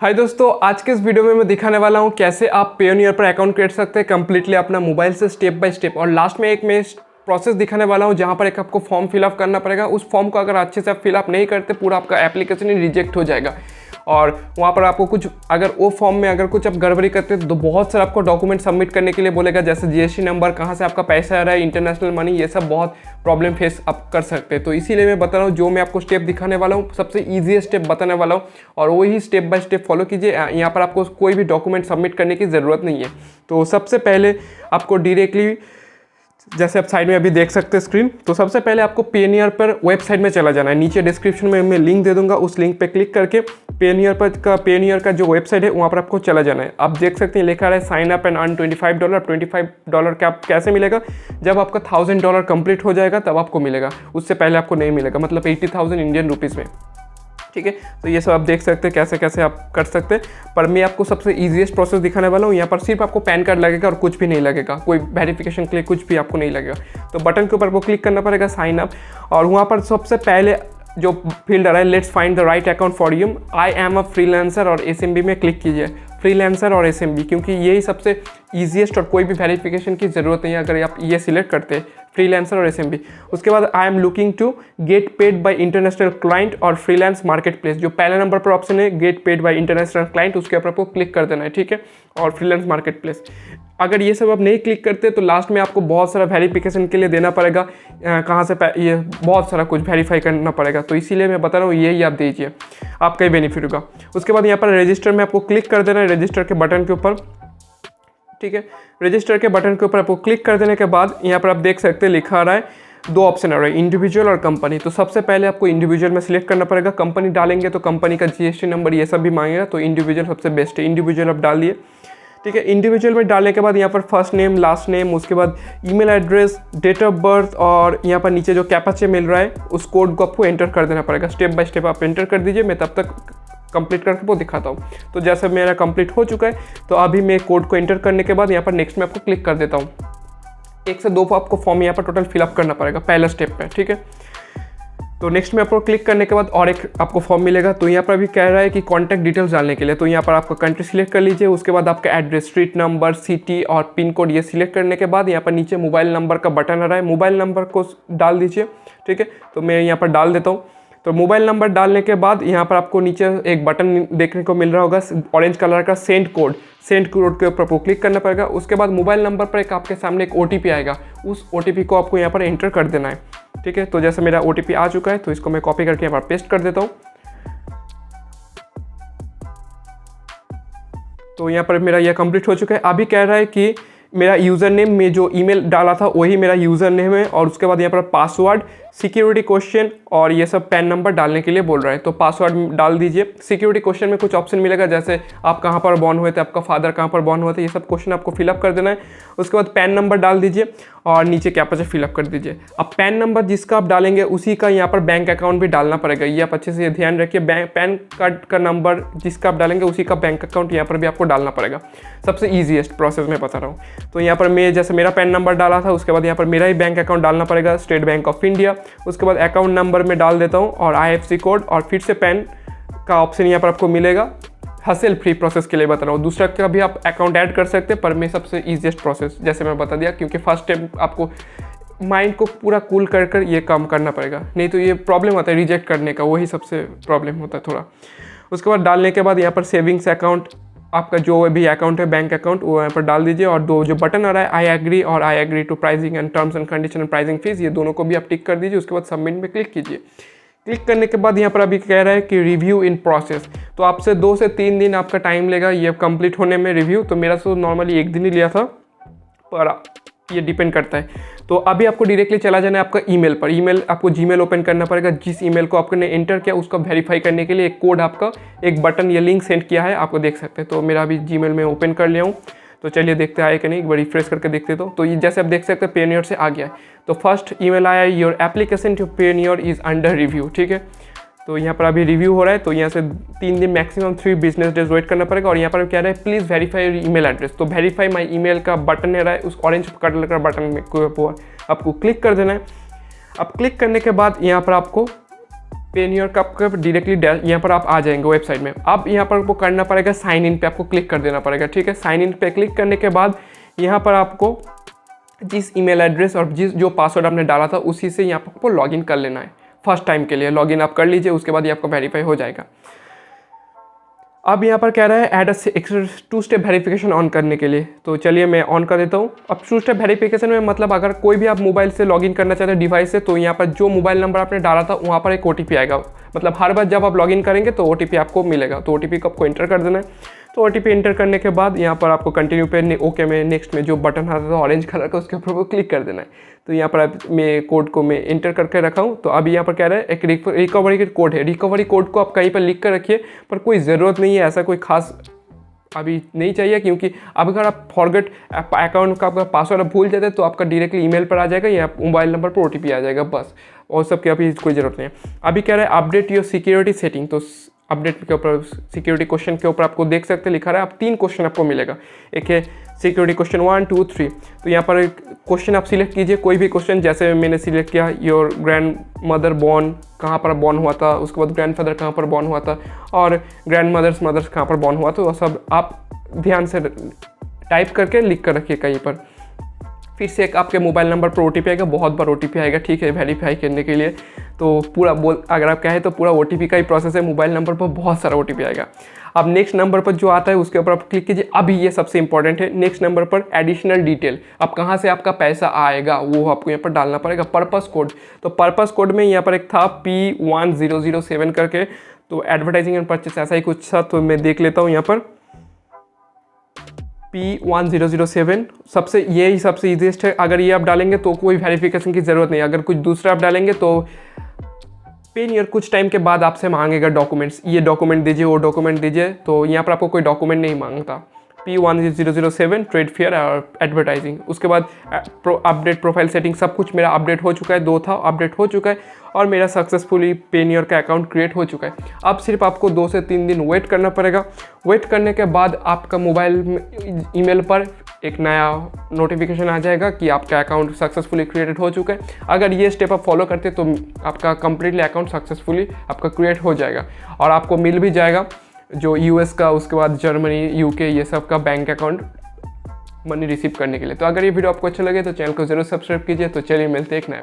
हाय दोस्तों, आज के इस वीडियो में मैं दिखाने वाला हूँ कैसे आप पेयोनियर पर अकाउंट क्रिएट सकते हैं कम्प्लीटली अपना मोबाइल से स्टेप बाय स्टेप। और लास्ट में एक मैं प्रोसेस दिखाने वाला हूँ जहाँ पर एक आपको फॉर्म फिलअप करना पड़ेगा। उस फॉर्म को अगर अच्छे से आप फिलअप नहीं करते पूरा आपका एप्लीकेशन ही रिजेक्ट हो जाएगा। और वहाँ पर आपको कुछ अगर वो फॉर्म में अगर कुछ आप गड़बड़ी करते हैं तो बहुत सारा आपको डॉक्यूमेंट सबमिट करने के लिए बोलेगा, जैसे जीएसटी नंबर, कहाँ से आपका पैसा आ रहा है, इंटरनेशनल मनी, ये सब बहुत प्रॉब्लम फेस आप कर सकते हैं। तो इसीलिए मैं बता रहा हूँ, जो मैं आपको स्टेप दिखाने वाला हूँ सबसे ईजीएस्ट स्टेप बताने वाला हूँ और वही स्टेप बाय स्टेप फॉलो कीजिए। यहाँ पर आपको कोई भी डॉक्यूमेंट सबमिट करने की ज़रूरत नहीं है। तो सबसे पहले आपको डायरेक्टली, जैसे आप साइड में अभी देख सकते हैं स्क्रीन, तो सबसे पहले आपको पेयोनियर पर वेबसाइट में चला जाना है। नीचे डिस्क्रिप्शन में मैं लिंक दे दूंगा, उस लिंक पे क्लिक करके पेयोनियर का जो वेबसाइट है वहाँ पर आपको चला जाना है। आप देख सकते हैं लिखा है साइन अप एंड अर्न $25। $25 का कैसे मिलेगा? जब आपका $1000 कंप्लीट हो जाएगा तब आपको मिलेगा, उससे पहले आपको नहीं मिलेगा, मतलब 80,000 इंडियन रुपीज़ में। ठीक है, तो ये सब आप देख सकते हैं कैसे कैसे आप कर सकते हैं। पर मैं आपको सबसे ईजीएस्ट प्रोसेस दिखाने वाला हूँ। यहाँ पर सिर्फ आपको पैन कार्ड लगेगा और कुछ भी नहीं लगेगा, कोई वेरिफिकेशन के लिए कुछ भी आपको नहीं लगेगा। तो बटन के ऊपर आपको क्लिक करना पड़ेगा साइन अप, और वहाँ पर सबसे पहले जो फील्ड आ रहा है let's find the right account for you, I am a freelancer और एसएमबी में क्लिक कीजिए। फ्रीलांसर और एसएमबी, क्योंकि यही सबसे ईजीएस्ट और कोई भी वेरिफिकेशन की ज़रूरत नहीं है अगर आप ये सिलेक्ट करते हैं, फ्रीलांसर और एसएमबी। उसके बाद I am looking to get paid by international client और फ्रीलांस मार्केट प्लेस, जो पहले नंबर पर ऑप्शन है get paid by international client, उसके ऊपर आपको क्लिक कर देना है। ठीक है, और फ्रीलांस मार्केट प्लेस अगर ये सब आप नहीं क्लिक करते तो लास्ट में आपको बहुत सारा वेरिफिकेशन के लिए देना पड़ेगा, कहाँ से ये बहुत सारा कुछ वेरीफाई करना पड़ेगा। तो इसीलिए मैं बता रहा हूँ यही आप दीजिए, आपका ही बेनिफिट होगा। उसके बाद यहाँ पर रजिस्टर में आपको क्लिक कर देना है, रजिस्टर के बटन के ऊपर। ठीक है, रजिस्टर के बटन के ऊपर आपको क्लिक कर देने के बाद यहाँ पर आप देख सकते हैं लिखा आ रहा है, दो ऑप्शन आ रहा है, इंडिविजुअल और कंपनी। तो सबसे पहले आपको इंडिविजुअल में सिलेक्ट करना पड़ेगा। कंपनी डालेंगे तो कंपनी का जीएसटी नंबर ये सब भी मांगेगा, तो इंडिविजुअल सबसे बेस्ट है। इंडिविजुअल आप डाल दिए। ठीक है, इंडिविजुअल में डालने के बाद यहाँ पर फर्स्ट नेम, लास्ट नेम, उसके बाद email address, date of birth, और यहाँ पर नीचे जो कैप्चा मिल रहा है उस कोड को आपको एंटर कर देना पड़ेगा। स्टेप बाय स्टेप आप एंटर कर दीजिए, मैं तब तक कंप्लीट करके वो दिखाता हूँ। तो जैसे मेरा कंप्लीट हो चुका है, तो अभी मैं कोड को एंटर करने के बाद यहाँ पर नेक्स्ट में आपको क्लिक कर देता हूँ। 1 से 2 आपको फॉर्म यहाँ पर टोटल फिलअप करना पड़ेगा पहला स्टेप पे। ठीक है, तो नेक्स्ट में आपको क्लिक करने के बाद और एक आपको फॉर्म मिलेगा। तो यहाँ पर अभी कह रहा है कि कॉन्टैक्ट डिटेल्स डालने के लिए, तो यहाँ पर आपका कंट्री सिलेक्ट कर लीजिए। उसके बाद आपका एड्रेस, स्ट्रीट नंबर, सिटी और पिन कोड ये सिलेक्ट करने के बाद यहाँ पर नीचे मोबाइल नंबर का बटन आ रहा है, मोबाइल नंबर को डाल दीजिए। ठीक है, तो मैं यहाँ पर डाल देता हूँ। तो मोबाइल नंबर डालने के बाद यहाँ पर आपको नीचे एक बटन देखने को मिल रहा होगा ऑरेंज कलर का, सेंड कोड के ऊपर आपको क्लिक करना पड़ेगा। उसके बाद मोबाइल नंबर पर एक आपके सामने एक ओटीपी आएगा, उस ओटीपी को आपको यहाँ पर एंटर कर देना है। ठीक है, तो जैसे मेरा ओटीपी आ चुका है तो इसको मैं कॉपी करके यहाँ पर पेस्ट कर देता हूँ। तो यहाँ पर मेरा यह कंप्लीट हो चुका है। अभी कह रहा है कि मेरा यूज़र नेम में जो ईमेल डाला था वही मेरा यूज़र नेम है, और उसके बाद यहाँ पर पासवर्ड, सिक्योरिटी क्वेश्चन और ये सब पैन नंबर डालने के लिए बोल रहा है। तो पासवर्ड डाल दीजिए। सिक्योरिटी क्वेश्चन में कुछ ऑप्शन मिलेगा, जैसे आप कहाँ पर बॉर्न हुए थे, आपका फादर कहाँ पर बॉर्न हुए थे, ये सब क्वेश्चन आपको फिलअप कर देना है। उसके बाद पैन नंबर डाल दीजिए और नीचे कैप्चा फिलअप कर दीजिए। अब पैन नंबर जिसका आप डालेंगे उसी का यहाँ पर बैंक अकाउंट भी डालना पड़ेगा, ये आप अच्छे से ध्यान रखिए। पैन कार्ड का नंबर जिसका आप डालेंगे उसी का बैंक अकाउंट यहाँ पर भी आपको डालना पड़ेगा। सबसे ईजीएस्ट प्रोसेस मैं बता रहा हूँ। तो यहाँ पर मैं जैसे मेरा पैन नंबर डाला था, उसके बाद यहाँ पर मेरा ही बैंक अकाउंट डालना पड़ेगा, स्टेट बैंक ऑफ इंडिया। उसके बाद अकाउंट नंबर में डाल देता हूँ और IFSC कोड, और फिर से पैन का ऑप्शन यहाँ पर आपको मिलेगा। हसल फ्री प्रोसेस के लिए बता रहा हूँ, दूसरा का भी आप अकाउंट ऐड कर सकते हैं, पर मैं सबसे ईजीएस्ट प्रोसेस जैसे मैं बता दिया, क्योंकि फर्स्ट स्टेप आपको माइंड को पूरा कूल कर ये काम करना पड़ेगा, नहीं तो ये प्रॉब्लम होता है रिजेक्ट करने का, वही सबसे प्रॉब्लम होता है थोड़ा। उसके बाद डालने के बाद यहाँ पर सेविंग्स अकाउंट, आपका जो भी अकाउंट है बैंक अकाउंट, वो यहाँ पर डाल दीजिए। और दो जो बटन आ रहा है आई एग्री और I agree to pricing and terms and condition and pricing fees, ये दोनों को भी आप टिक कर दीजिए। उसके बाद सबमिट में क्लिक कीजिए। क्लिक करने के बाद यहाँ पर अभी कह रहा है कि रिव्यू इन प्रोसेस, तो आपसे 2 से 3 दिन आपका टाइम लेगा ये कंप्लीट होने में रिव्यू। तो मेरा तो नॉर्मली 1 दिन ही लिया था, पर ये डिपेंड करता है। तो अभी आपको डायरेक्टली चला जाना है आपका ईमेल पर। ईमेल आपको जीमेल ओपन करना पड़ेगा, जिस ईमेल को आपने एंटर किया उसका वेरीफाई करने के लिए एक कोड आपका, एक बटन या लिंक सेंड किया है, आपको देख सकते हैं। तो मेरा अभी जीमेल में ओपन कर लिया हूँ, तो चलिए देखते आए कि नहीं, एक बार रिफ्रेश करके देखते। तो ये जैसे आप देख सकते हैं पेयोनियर से आ गया है। तो फर्स्ट ईमेल आया, your application to Payoneer is under review. ठीक है, तो यहाँ पर अभी रिव्यू हो रहा है, तो यहाँ से 3 दिन मैक्सिमम 3 बिजनेस डेज वेट करना पड़ेगा। और यहाँ पर क्या रहा है, please verify your email address. तो वेरीफाई माई ईमेल का बटन है रहा है, उस ऑरेंज कलर का बटन में आपको क्लिक कर देना है। अब क्लिक करने के बाद यहाँ पर आपको पेयोनियर का आपका डायरेक्टली यहाँ पर आप आ जाएंगे वेबसाइट में। अब यहाँ पर आपको करना पड़ेगा साइन इन पे आपको क्लिक कर देना पड़ेगा, ठीक है। साइन इन पे क्लिक करने के बाद यहाँ पर आपको जिस ईमेल एड्रेस और जो पासवर्ड आपने डाला था उसी से यहाँ पर आपको लॉगिन कर लेना है। फर्स्ट टाइम के लिए लॉगिन आप कर लीजिए, उसके बाद ये आपका वेरीफाई हो जाएगा। अब यहाँ पर कह रहा है add two step verification on करने के लिए, तो चलिए मैं ऑन कर देता हूँ। अब टू स्टेप वेरिफिकेशन में मतलब अगर कोई भी आप मोबाइल से लॉगिन करना चाहते हैं डिवाइस से, तो यहाँ पर जो मोबाइल नंबर आपने डाला था वहाँ पर एक OTP आएगा। मतलब हर बार जब आप लॉगिन करेंगे तो OTP आपको मिलेगा, तो OTP को आपको एंटर कर देना है। तो OTP एंटर करने के बाद यहाँ पर आपको कंटिन्यू पे ओके में नेक्स्ट में जो बटन आता था ऑरेंज कलर का उसके ऊपर वो क्लिक कर देना है। तो यहाँ पर आप मैं कोड को मैं एंटर करके रखा हूँ। तो अभी यहाँ पर कह रहा है एक रिकवरी कोड है, रिकवरी कोड को आप कहीं पर लिख कर रखिए, पर कोई ज़रूरत नहीं है, ऐसा कोई खास अभी नहीं चाहिए, क्योंकि अब अगर आप फॉरगेट अकाउंट का आपका पासवर्ड आप भूल जाते हैं तो आपका डायरेक्टली ईमेल पर आ जाएगा या मोबाइल नंबर पर OTP आ जाएगा बस, और सब की अभी कोई ज़रूरत नहीं है। अभी कह रहा है अपडेट योर सिक्योरिटी सेटिंग, तो अपडेट के ऊपर सिक्योरिटी क्वेश्चन के ऊपर आपको देख सकते हैं लिखा रहा है। आप 3 क्वेश्चन आपको मिलेगा, एक है सिक्योरिटी क्वेश्चन 1, 2, 3। तो यहाँ पर क्वेश्चन आप सिलेक्ट कीजिए कोई भी क्वेश्चन, जैसे मैंने सिलेक्ट किया योर ग्रैंड मदर बॉर्न कहाँ पर बॉर्न हुआ था, उसके बाद ग्रैंड फादर कहाँ पर बॉर्न हुआ था, और ग्रैंड मदर्स कहाँ पर बॉर्न हुआ था, वो सब आप ध्यान से टाइप करके लिख कर रखिए कहीं पर। फिर से एक आपके मोबाइल नंबर पर OTP आएगा, बहुत बार OTP आएगा, ठीक है, वेरीफाई करने के लिए। तो पूरा अगर आप कहें तो पूरा OTP का ही प्रोसेस है, मोबाइल नंबर पर बहुत सारा OTP आएगा। अब नेक्स्ट नंबर पर जो आता है उसके ऊपर आप क्लिक कीजिए। अभी ये सबसे इंपॉर्टेंट है, नेक्स्ट नंबर पर एडिशनल डिटेल, अब कहाँ से आपका पैसा आएगा वो आपको यहाँ पर डालना पड़ेगा। पर्पस कोड, तो पर्पस कोड में यहाँ पर एक था P1007 करके, तो एडवर्टाइजिंग एंड परचेस ऐसा ही कुछ था, तो मैं देख लेता हूँ यहाँ पर P1007 सबसे ईजीएस्ट है। अगर ये आप डालेंगे तो कोई वेरिफिकेशन की ज़रूरत नहीं। अगर कुछ दूसरा आप डालेंगे तो पेयोनियर कुछ टाइम के बाद आपसे मांगेगा डॉक्यूमेंट्स, ये डॉक्यूमेंट दीजिए, वो डॉक्यूमेंट दीजिए, तो यहाँ पर आपको कोई डॉक्यूमेंट नहीं मांगता। P1007 ट्रेड फेयर और एडवर्टाइजिंग। उसके बाद अपडेट प्रोफाइल सेटिंग, सब कुछ मेरा अपडेट हो चुका है, 2 था अपडेट हो चुका है, और मेरा सक्सेसफुली पेयोनियर का अकाउंट क्रिएट हो चुका है। अब सिर्फ आपको 2 से 3 दिन वेट करना पड़ेगा। वेट करने के बाद आपका मोबाइल ईमेल पर एक नया नोटिफिकेशन आ जाएगा कि आपका अकाउंट सक्सेसफुली क्रिएटेड हो चुका है। अगर ये स्टेप आप फॉलो करते तो आपका कंप्लीटली अकाउंट सक्सेसफुली आपका क्रिएट हो जाएगा, और आपको मिल भी जाएगा जो US का, उसके बाद जर्मनी, UK ये सब का बैंक अकाउंट मनी रिसीव करने के लिए। तो अगर ये वीडियो आपको अच्छा लगे तो चैनल को जरूर सब्सक्राइब कीजिए। तो चलिए मिलते हैं एक नया